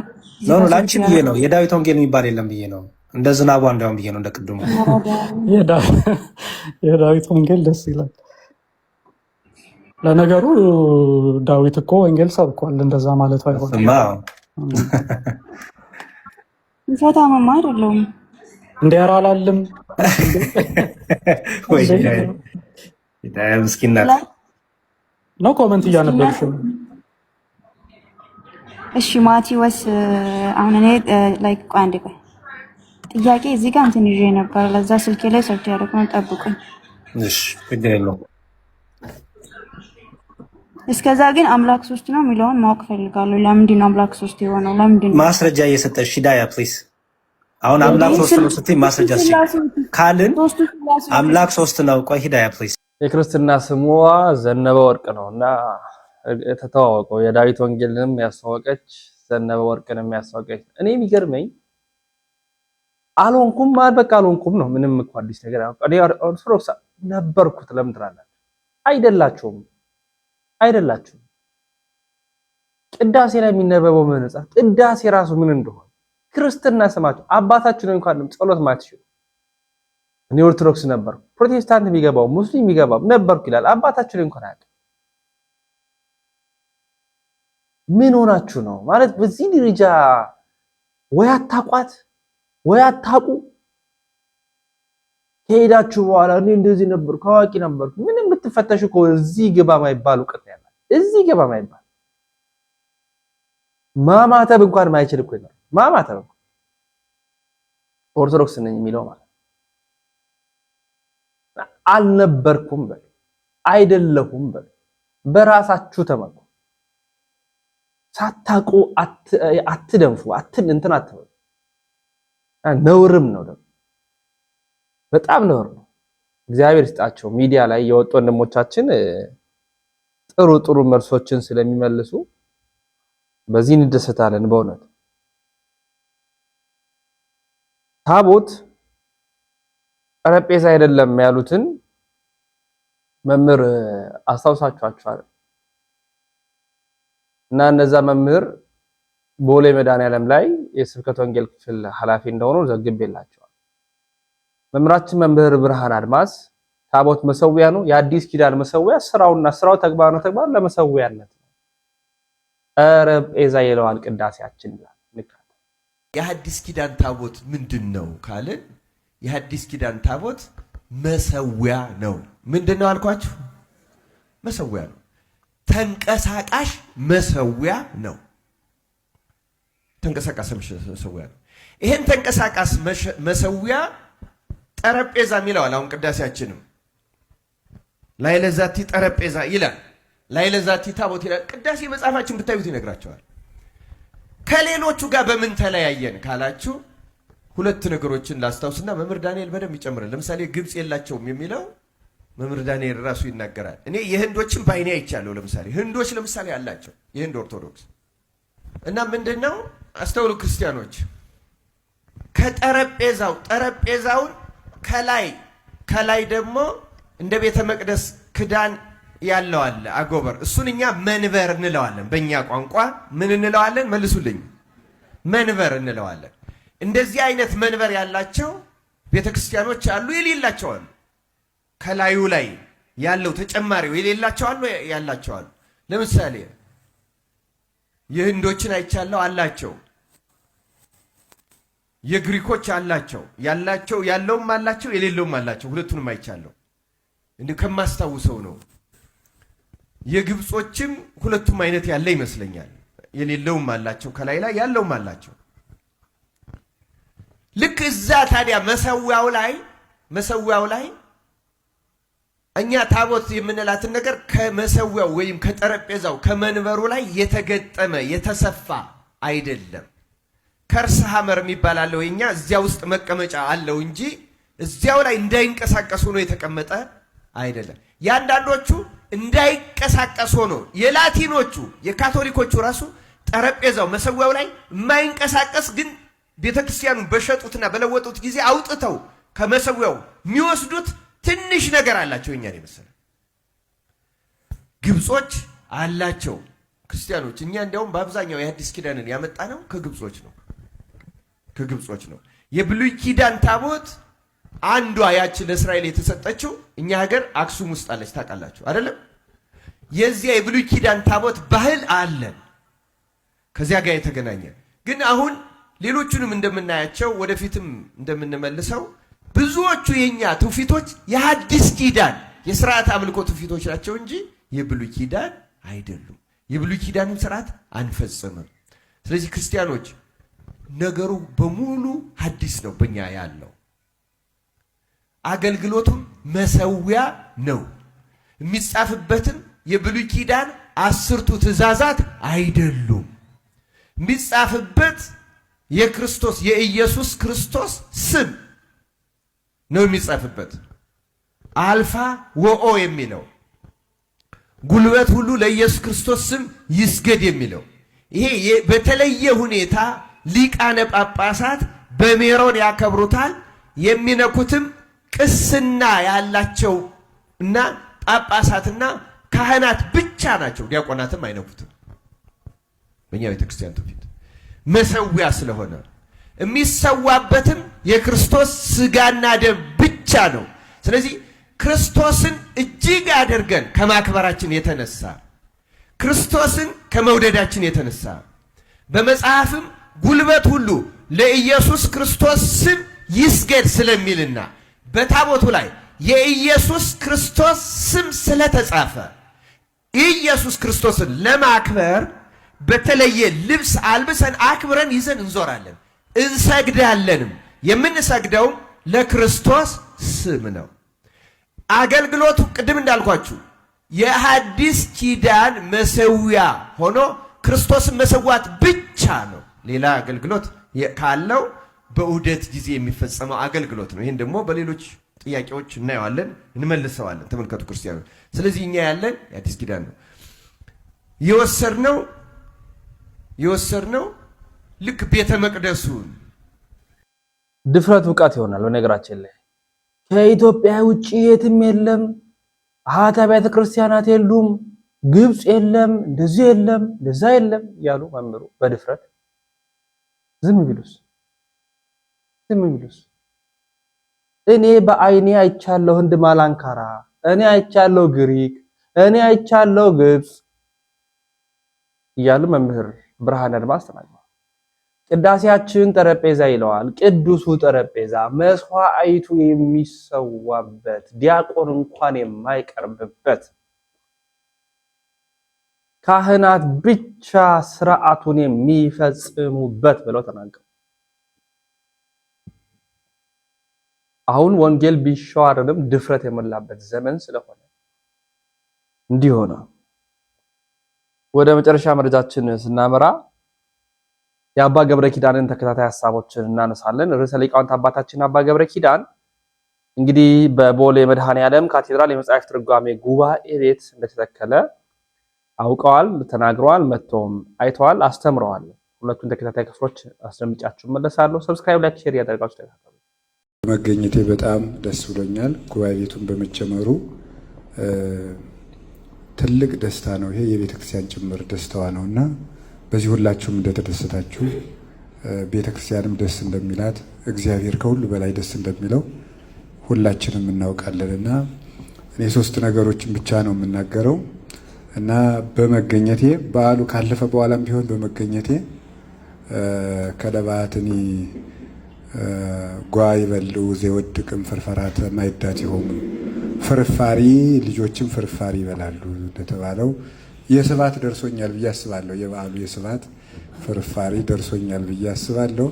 ነው ላንቺ ብዬ ነው የዳዊት ወንጌል የሚባል የለም ብዬ ነው። እንደ ዝናቧ እንዳውም ብዬ ነው እንደ ቅድሙ የዳዊት ወንጌል ደስ ይላል። ለነገሩ ዳዊት እኮ ወንጌል ሰብኳል። እንደዛ ማለት አይሆንም። ፈታማማ አይደለም እንደ ያራላልም ወይ ይታያ ምስኪና ነው ኮሜንት እያነበብሽ ነው። እሺ ማቲዎስ አሁን እኔ ላይክ አንድ ቆይ ጥያቄ እዚህ ጋር እንትን ይዤ ነበር። ለዛ ስልኬ ላይ ሰርች ያደረኩኝ ጠብቁኝ። እሺ ግዴለው እስከዛ ግን አምላክ ሶስት ነው የሚለውን ማወቅ ፈልጋለሁ። ለምንድን ነው አምላክ ሶስት የሆነው? ለምንድን ነው? ማስረጃ እየሰጠሽ ሂዳያ ፕሊዝ። አሁን አምላክ ሶስት ነው ስትይ ማስረጃ ካልን አምላክ ሶስት ነው። ቆይ ሂዳያ ፕሊዝ። የክርስትና ስሟ ዘነበ ወርቅ ነውና ተተዋወቀው። የዳዊት ወንጌልንም ያስተዋወቀች ዘነበ ወርቅንም ያስተዋወቀች። እኔ የሚገርመኝ አልሆንኩም በቃ አልሆንኩም ነው። ምንም እኮ አዲስ ነገር እኔ ኦርቶዶክስ ነበርኩት ለምን ትላላችሁ? አይደላችሁም። ቅዳሴ ላይ የሚነበበው መጽሐፍ ቅዳሴ ራሱ ምን እንደሆነ ክርስትና ስማችሁ አባታችሁ ነው እንኳን ጸሎት ማለት ይችላል። እኔ ኦርቶዶክስ ነበርኩ፣ ፕሮቴስታንት የሚገባው ሙስሊም የሚገባው ነበርኩ ይላል። አባታችሁ ነው እንኳን አያውቅም። ምን ሆናችሁ ነው ማለት በዚህ ደረጃ? ወይ አታቋት ወይ አታቁ። ከሄዳችሁ በኋላ እኔ እንደዚህ ነበርኩ አዋቂ ነበርኩ ምንም ብትፈተሹ እኮ እዚህ ግባ ማይባል እውቀት ያለ እዚህ ግባ ማይባል ማማተብ እንኳን ማይችል እኮ ነው። ማማተብ ኦርቶዶክስ ነኝ የሚለው ማለት አልነበርኩም በል አይደለሁም በል በራሳችሁ ተመኩ። ሳታቁ አትደንፉ እንትን አትበሉ። ነውርም ነው ደግሞ በጣም ነውር ነው። እግዚአብሔር ይስጣቸው ሚዲያ ላይ የወጡ ወንድሞቻችን ጥሩ መልሶችን ስለሚመልሱ በዚህ እንደሰታለን። በእውነት ታቦት ጠረጴዛ አይደለም ያሉትን መምህር አስታውሳችኋል እና እነዛ መምህር ቦሌ መድኃኔዓለም ላይ የስብከተ ወንጌል ክፍል ኃላፊ እንደሆኑ ዘግቤላቸዋል። መምህራችን መምህር ብርሃን አድማስ ታቦት መሰዊያ ነው፣ የአዲስ ኪዳን መሰዊያ ስራው ተግባር ለመሰዊያነት ነው። ጠረጴዛ ይለዋል ቅዳሴያችን ይላል። የሐዲስ ኪዳን ታቦት ምንድነው ካልን የሐዲስ ኪዳን ታቦት መሰዊያ ነው። ምንድነው አልኳችሁ? መሰዊያ ነው። ተንቀሳቃሽ መሰዊያ ነው። ተንቀሳቃሽ መሰዊያ ነው። ይሄን ተንቀሳቃሽ መሰዊያ ጠረጴዛ ይለዋል። አሁን ቅዳሴያችንም ላይለዛቲ ጠረጴዛ ይላል፣ ላይለዛቲ ታቦት ይላል። ቅዳሴ መጽሐፋችን ብታዩት ይነግራቸዋል። ከሌሎቹ ጋር በምን ተለያየን ካላችሁ ሁለት ነገሮችን ላስታውስና መምህር ዳንኤል በደንብ ይጨምራል። ለምሳሌ ግብጽ የላቸውም የሚለው መምህር ዳንኤል ራሱ ይናገራል። እኔ የህንዶችን ባይኔ አይቻለሁ። ህንዶች ለምሳሌ አላቸው፣ የህንድ ኦርቶዶክስ እና ምንድነው አስተውሉ ክርስቲያኖች፣ ጠረጴዛውን ከላይ ደግሞ እንደ ቤተ መቅደስ ክዳን ያለው አለ አጎበር። እሱን እኛ መንበር እንለዋለን። በእኛ ቋንቋ ምን እንለዋለን? መልሱልኝ። መንበር እንለዋለን። እንደዚህ አይነት መንበር ያላቸው ቤተክርስቲያኖች አሉ፣ የሌላቸው አሉ። ከላዩ ላይ ያለው ተጨማሪው የሌላቸው አሉ፣ ያላቸው አሉ። ለምሳሌ የህንዶችን አይቻለው፣ አላቸው። የግሪኮች አላቸው፣ ያለውም አላቸው፣ የሌለውም አላቸው። ሁለቱንም አይቻለው። እንደ ከማስታውሰው ነው። የግብጾችም ሁለቱም አይነት ያለ ይመስለኛል። የሌለውም አላቸው፣ ከላይ ላይ ያለውም አላቸው። ልክ እዛ ታዲያ መሰዊያው ላይ እኛ ታቦት የምንላትን ነገር ከመሰዊያው ወይም ከጠረጴዛው ከመንበሩ ላይ የተገጠመ የተሰፋ አይደለም። ከርሰ ሐመር የሚባል አለው የኛ እዚያ ውስጥ መቀመጫ አለው እንጂ እዚያው ላይ እንዳይንቀሳቀስ ሆኖ የተቀመጠ አይደለም። ያንዳንዶቹ እንዳይንቀሳቀስ ሆኖ የላቲኖቹ የካቶሊኮቹ ራሱ ጠረጴዛው መሰዊያው ላይ የማይንቀሳቀስ ግን ቤተክርስቲያኑን በሸጡትና በለወጡት ጊዜ አውጥተው ከመሰዊያው የሚወስዱት ትንሽ ነገር አላቸው። እኛን የመሰለ ግብጾች አላቸው ክርስቲያኖች። እኛ እንዲያውም በአብዛኛው የሐዲስ ኪዳንን ያመጣ ነው ከግብጾች ነው። የብሉይ ኪዳን ታቦት አንዷ ያቺ ለእስራኤል የተሰጠችው እኛ ሀገር አክሱም ውስጥ አለች። ታውቃላችሁ አይደለም? የዚያ የብሉይ ኪዳን ታቦት ባህል አለን ከዚያ ጋር የተገናኘ ግን አሁን ሌሎቹንም እንደምናያቸው ወደፊትም እንደምንመልሰው ብዙዎቹ የኛ ትውፊቶች የሐዲስ ኪዳን የሥርዓት አምልኮ ትውፊቶች ናቸው እንጂ የብሉይ ኪዳን አይደሉም። የብሉይ ኪዳንን ሥርዓት አንፈጽምም። ስለዚህ ክርስቲያኖች ነገሩ በሙሉ ሐዲስ ነው በእኛ ያለው። አገልግሎቱም መሰዊያ ነው። የሚጻፍበትም የብሉይ ኪዳን 10ቱ ትእዛዛት አይደሉም። የሚጻፍበት የክርስቶስ የኢየሱስ ክርስቶስ ስም ነው የሚጻፍበት። አልፋ ወኦ የሚለው ጉልበት ሁሉ ለኢየሱስ ክርስቶስ ስም ይስገድ የሚለው ይሄ በተለየ ሁኔታ ሊቃነ ጳጳሳት በሜሮን ያከብሩታል። የሚነኩትም ቅስና ያላቸው እና ጳጳሳትና ካህናት ብቻ ናቸው። ዲያቆናትም አይነኩትም። በእኛ ቤተክርስቲያን ትውፊት መሰዊያ ስለሆነ የሚሰዋበትም የክርስቶስ ስጋና ደም ብቻ ነው። ስለዚህ ክርስቶስን እጅግ አድርገን ከማክበራችን የተነሳ ክርስቶስን ከመውደዳችን የተነሳ በመጽሐፍም ጉልበት ሁሉ ለኢየሱስ ክርስቶስ ስም ይስገድ ስለሚልና በታቦቱ ላይ የኢየሱስ ክርስቶስ ስም ስለተጻፈ ኢየሱስ ክርስቶስን ለማክበር በተለየ ልብስ አልብሰን አክብረን ይዘን እንዞራለን፣ እንሰግዳለንም። የምንሰግደውም ለክርስቶስ ስም ነው። አገልግሎቱ ቅድም እንዳልኳችሁ የሐዲስ ኪዳን መሰዊያ ሆኖ ክርስቶስን መሰዋት ብቻ ነው። ሌላ አገልግሎት ካለው በዑደት ጊዜ የሚፈጸመው አገልግሎት ነው። ይህን ደግሞ በሌሎች ጥያቄዎች እናየዋለን፣ እንመልሰዋለን። ተመልከቱ ክርስቲያኖች። ስለዚህ እኛ ያለን የሐዲስ ኪዳን ነው። የወሰድነው ልክ ቤተ መቅደሱን ድፍረት ብቃት ይሆናል። በነገራችን ላይ ከኢትዮጵያ ውጪ የትም የለም፣ አሃት አብያተ ክርስቲያናት የሉም፣ ግብጽ የለም፣ እንደዚህ የለም፣ እንደዛ የለም ያሉ መምህሩ በድፍረት ዝም ቢሉስ እኔ በአይኔ አይቻለሁ ህንድ ማላንካራ፣ እኔ አይቻለሁ ግሪክ፣ እኔ አይቻለሁ ግብጽ እያሉ መምህር ብርሃነ አድማስ ተናግረዋል። ቅዳሴያችን ጠረጴዛ ይለዋል። ቅዱሱ ጠረጴዛ መስዋዕቱ የሚሰዋበት ዲያቆን እንኳን የማይቀርብበት ካህናት ብቻ ስርዓቱን የሚፈጽሙበት ብለው ተናገሩ። አሁን ወንጌል ቢሻዋርንም ድፍረት የሞላበት ዘመን ስለሆነ እንዲህ ሆነ። ወደ መጨረሻ መረጃችን ስናመራ የአባ ገብረ ኪዳንን ተከታታይ ሐሳቦችን እናነሳለን። ርዕሰ ሊቃውንት አባታችን አባ ገብረ ኪዳን እንግዲህ በቦሌ መድኃኔዓለም ካቴድራል የመጽሐፍ ትርጓሜ ጉባኤ ቤት እንደተተከለ አውቀዋል፣ ተናግረዋል፣ መጥተውም አይተዋል፣ አስተምረዋል። ሁለቱን ተከታታይ ክፍሎች አስደምጫችሁ መለሳለሁ። ሰብስክራይብ፣ ላይክ፣ ሼር ያደርጋችሁ ተከታተሉ። መገኘቴ በጣም ደስ ብሎኛል። ጉባኤ ቤቱን በመጀመሩ ትልቅ ደስታ ነው። ይሄ የቤተ ክርስቲያን ጭምር ደስታዋ ነውና በዚህ ሁላችሁም እንደተደሰታችሁ ቤተ ክርስቲያንም ደስ እንደሚላት እግዚአብሔር ከሁሉ በላይ ደስ እንደሚለው ሁላችንም እናውቃለንና እኔ 3 ነገሮችን ብቻ ነው የምናገረው እና በመገኘቴ በዓሉ ካለፈ በኋላም ቢሆን በመገኘቴ ከደባትኒ ጓይ በሉ ዘወድቅም ፍርፈራት ማይዳት ይሆም ፍርፋሪ ልጆችም ፍርፋሪ ይበላሉ እንደተባለው የስባት ደርሶኛል ብዬ አስባለሁ። የበዓሉ የስባት ፍርፋሪ ደርሶኛል ብዬ አስባለሁ።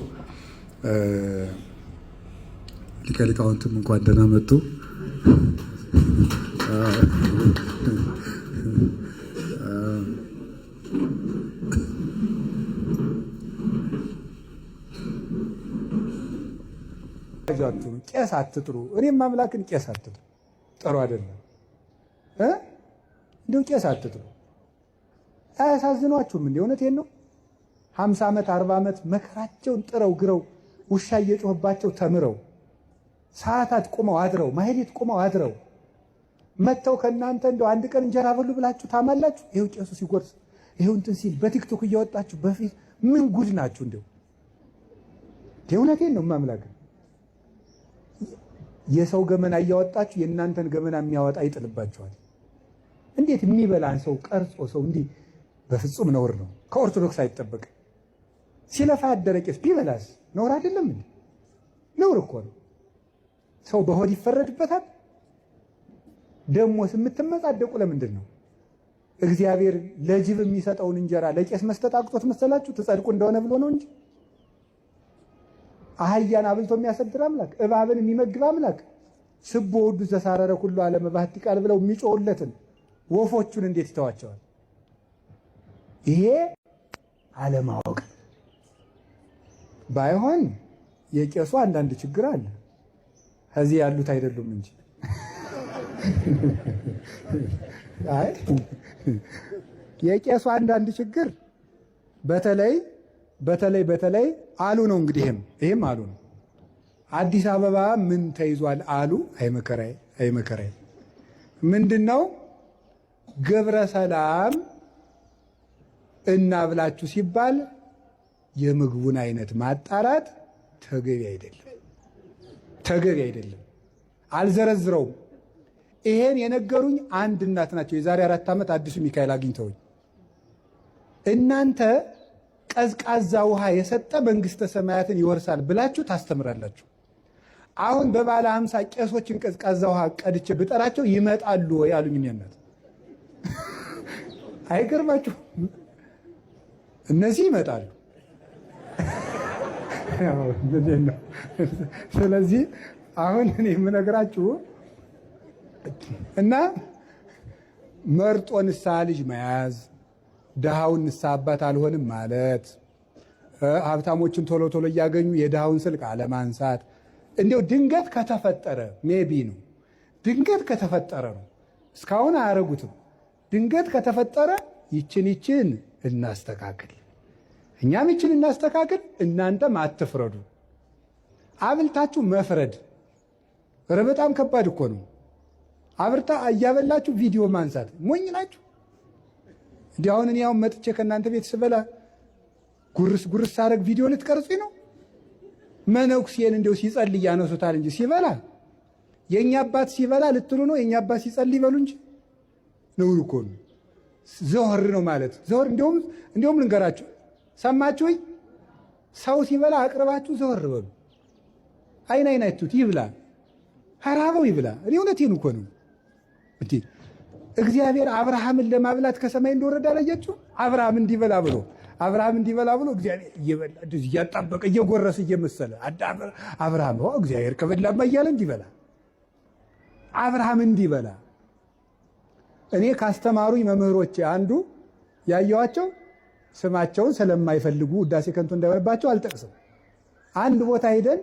ሊቀ ሊቃውንትም እንኳን ደህና መጡ። ቄስ አትጥሩ። እኔም አምላክን ቄስ አትጥሩ፣ ጥሩ አይደለም። እንደው ቄስ አትጥሩ። አያሳዝኗችሁም? እንደ እውነቴን ነው። 50 ዓመት 40 ዓመት መከራቸውን ጥረው ግረው ውሻ እየጮህባቸው ተምረው ሰዓታት ቁመው አድረው ማህሌት ቁመው አድረው መተው ከእናንተ እንደው አንድ ቀን እንጀራ በሉ ብላችሁ ታማላችሁ። ይሄው ቄሱ ሲጎርስ ይሄው እንትን ሲል በቲክቶክ እያወጣችሁ በፊት ምን ጉድ ናችሁ? እንደው እውነቴን ነው ማምላክ። የሰው ገመና እያወጣችሁ የእናንተን ገመና የሚያወጣ ይጥልባችኋል። እንዴት የሚበላን ሰው ቀርጾ ሰው እንዲህ በፍጹም ነውር ነው። ከኦርቶዶክስ አይጠበቅም። ሲለፋ ያደረ ቄስ ቢበላስ ነውር አይደለም እንዴ? ነውር እኮ ነው። ሰው በሆድ ይፈረድበታል። ደሞስ የምትመጻደቁ ለምንድን ነው? እግዚአብሔር ለጅብ የሚሰጠውን እንጀራ ለቄስ መስጠት አቅቶት መሰላችሁ? ትጸድቁ እንደሆነ ብሎ ነው እንጂ አህያን አብልቶ የሚያሰድር አምላክ፣ እባብን የሚመግብ አምላክ፣ ስቦ ውዱ ዘሳረረ ኩሉ ዓለም ባህቲ ቃል ብለው የሚጮሁለትን ወፎቹን እንዴት ይተዋቸዋል? ይሄ አለማወቅ ባይሆን የቄሱ አንዳንድ ችግር አለ። ከዚህ ያሉት አይደሉም እንጂ አይ የቄሱ አንዳንድ ችግር በተለይ አሉ ነው። እንግዲህ ይሄም አሉ ነው። አዲስ አበባ ምን ተይዟል አሉ። አይመከራይ ምንድነው? ግብረ ሰላም እናብላችሁ ሲባል የምግቡን አይነት ማጣራት ተገቢ አይደለም። አልዘረዝረውም። ይሄን የነገሩኝ አንድ እናት ናቸው። የዛሬ 4 ዓመት አዲሱ ሚካኤል አግኝተውኝ እናንተ ቀዝቃዛ ውሃ የሰጠ መንግስተ ሰማያትን ይወርሳል ብላችሁ ታስተምራላችሁ። አሁን በባለ 50 ቄሶችን ቀዝቃዛ ውሃ ቀድቼ ብጠራቸው ይመጣሉ ወይ አሉኝ። እናት አይገርማችሁ? እነዚህ ይመጣሉ። ስለዚህ አሁን እኔ የምነግራችሁ እና መርጦ ንስሐ ልጅ መያዝ፣ ድሃውን ንስሐ አባት አልሆንም ማለት፣ ሀብታሞችን ቶሎ ቶሎ እያገኙ የድሃውን ስልክ አለማንሳት። እንዲያው ድንገት ከተፈጠረ ሜቢ ነው። ድንገት ከተፈጠረ ነው። እስካሁን አያረጉትም። ድንገት ከተፈጠረ ይችን እናስተካክል፣ እኛም ይችን እናስተካክል፣ እናንተም አትፍረዱ። አብልታችሁ መፍረድ በጣም ከባድ እኮ ነው። አብርታ እያበላችሁ ቪዲዮ ማንሳት ሞኝ ናችሁ። እንዲህ አሁን እኔ አሁን መጥቼ ከእናንተ ቤት ስበላ ጉርስ ሳረግ ቪዲዮ ልትቀርጹኝ ነው? መነኩሴን እንዲያው ሲጸልይ ያነሱታል እንጂ ሲበላ የእኛ አባት ሲበላ ልትሉ ነው? የእኛ አባት ሲጸልይ በሉ እንጂ ነው እኮ ነው። ዘወር ነው ማለት ዘወር። እንዲሁም ልንገራችሁ፣ ሰማችሁኝ? ሰው ሲበላ አቅርባችሁ ዘወር በሉ። አይን አይቱት ይብላ፣ ሀራበው ይብላ። እኔ እውነቴን እኮ ነው። እንዴ እግዚአብሔር አብርሃምን ለማብላት ከሰማይ እንደወረደ አላያችሁ? አብርሃም እንዲበላ ብሎ እግዚአብሔር እየበላ እያጣበቀ እየጎረሰ እየመሰለ አብርሃም እግዚአብሔር ከበላማ እያለ እንዲበላ አብርሃም እንዲበላ። እኔ ካስተማሩኝ መምህሮቼ አንዱ ያየዋቸው ስማቸውን ስለማይፈልጉ ውዳሴ ከንቱ እንዳይሆንባቸው አልጠቅስም። አንድ ቦታ ሄደን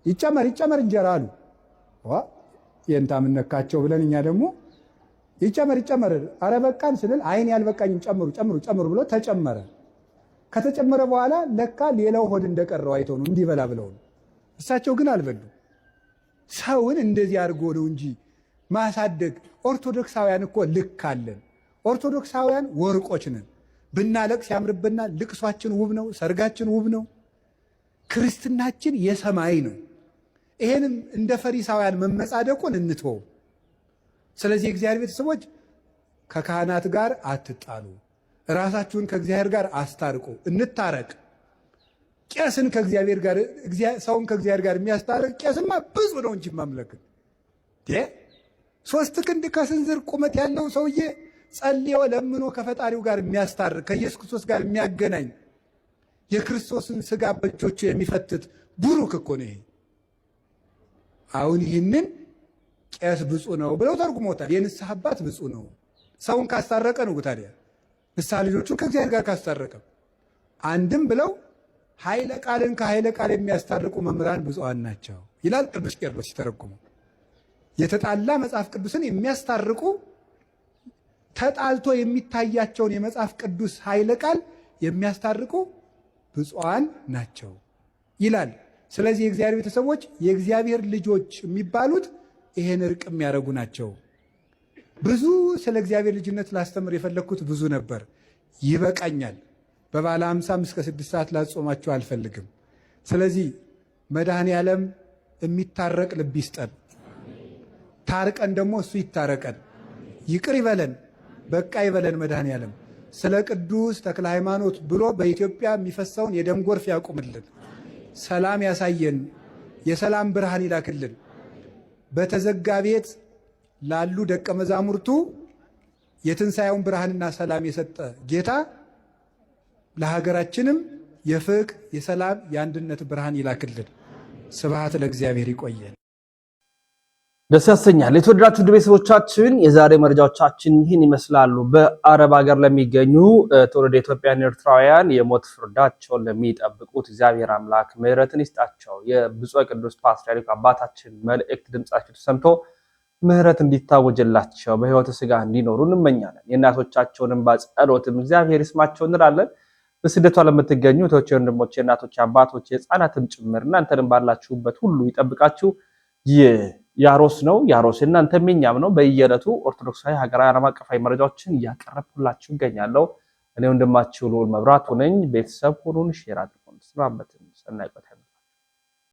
ይጨመር እንጀራ አሉ። የእንታ ምነካቸው ብለን እኛ ደግሞ ይጨመር አረ በቃን ስንል አይን ያልበቃኝም ጨምሩ ብሎ ተጨመረ። ከተጨመረ በኋላ ለካ ሌላው ሆድ እንደቀረው አይተው ነው እንዲበላ ብለው ነው። እሳቸው ግን አልበሉ። ሰውን እንደዚህ አድርጎ ነው እንጂ ማሳደግ። ኦርቶዶክሳውያን እኮ ልክ አለን። ኦርቶዶክሳውያን ወርቆች ነን። ብናለቅስ ያምርብናል። ልቅሷችን ውብ ነው። ሰርጋችን ውብ ነው። ክርስትናችን የሰማይ ነው። ይሄንም እንደ ፈሪሳውያን መመጻደቁን እንትወው። ስለዚህ የእግዚአብሔር ቤተሰቦች ከካህናት ጋር አትጣሉ፣ ራሳችሁን ከእግዚአብሔር ጋር አስታርቁ። እንታረቅ። ቄስን ከእግዚአብሔር ጋር ሰውን ከእግዚአብሔር ጋር የሚያስታርቅ ቄስማ ብዙ ነው እንጂ ማምለክ 3 ክንድ ከስንዝር ቁመት ያለው ሰውዬ ጸልዮ ለምኖ ከፈጣሪው ጋር የሚያስታርቅ ከኢየሱስ ክርስቶስ ጋር የሚያገናኝ የክርስቶስን ስጋ በእጆቹ የሚፈትት ቡሩክ እኮ ነው ይሄ። አሁን ይህንን ቄስ ብፁዕ ነው ብለው ተርጉሞታል። የንስሐ አባት ብፁዕ ነው ሰውን ካስታረቀ ነው። ታዲያ ንስሐ ልጆቹን ከእግዚአብሔር ጋር ካስታረቀ አንድም ብለው ኃይለ ቃልን ከኃይለ ቃል የሚያስታርቁ መምህራን ብፁዓን ናቸው ይላል ቅዱስ ቄርሎስ ሲተረጉሙ። የተጣላ መጽሐፍ ቅዱስን የሚያስታርቁ ተጣልቶ የሚታያቸውን የመጽሐፍ ቅዱስ ኃይለ ቃል የሚያስታርቁ ብፁዓን ናቸው ይላል። ስለዚህ የእግዚአብሔር ቤተሰቦች የእግዚአብሔር ልጆች የሚባሉት ይሄን እርቅ የሚያደርጉ ናቸው። ብዙ ስለ እግዚአብሔር ልጅነት ላስተምር የፈለግኩት ብዙ ነበር፣ ይበቃኛል። በባለ 50 እስከ 6 ሰዓት ላጾማችሁ አልፈልግም። ስለዚህ መድኃኔ ዓለም የሚታረቅ ልብ ይስጠን፣ ታርቀን ደግሞ እሱ ይታረቀን፣ ይቅር ይበለን፣ በቃ ይበለን። መድኃኔ ዓለም ስለ ቅዱስ ተክለ ሃይማኖት ብሎ በኢትዮጵያ የሚፈሰውን የደም ጎርፍ ያቁምልን፣ ሰላም ያሳየን፣ የሰላም ብርሃን ይላክልን። በተዘጋ ቤት ላሉ ደቀ መዛሙርቱ የትንሣኤውን ብርሃንና ሰላም የሰጠ ጌታ ለሀገራችንም የፍቅር የሰላም የአንድነት ብርሃን ይላክልን። ስብሐት ለእግዚአብሔር። ይቆየን። ደስ ያሰኛል። የተወደዳችሁ ቤተሰቦቻችን የዛሬ መረጃዎቻችን ይህን ይመስላሉ። በአረብ ሀገር ለሚገኙ ትውልደ ኢትዮጵያውያን ኤርትራውያን የሞት ፍርዳቸውን ለሚጠብቁት እግዚአብሔር አምላክ ምሕረትን ይስጣቸው። የብፁዕ ቅዱስ ፓትርያርክ አባታችን መልእክት ድምጻቸው ተሰምቶ ምሕረት እንዲታወጅላቸው በሕይወተ ሥጋ እንዲኖሩ እንመኛለን። የእናቶቻቸውንም በጸሎትም እግዚአብሔር ይስማቸው እንላለን። በስደቷ ለምትገኙ እህቶቼ፣ ወንድሞቼ፣ እናቶቼ፣ አባቶቼ፣ ሕፃናትም ጭምር እናንተንም ባላችሁበት ሁሉ ይጠብቃችሁ። ያሮስ ነው ያሮስ እናንተም የኛም ነው። በየዕለቱ ኦርቶዶክሳዊ ሀገራዊ ዓለም አቀፋዊ መረጃዎችን እያቀረብኩላችሁ እገኛለሁ። እኔ ወንድማችሁ ልዑል መብራቱ ነኝ። ቤተሰብ ሁኑን፣ ሼር አድርጉን። ሰናይ ቆይታ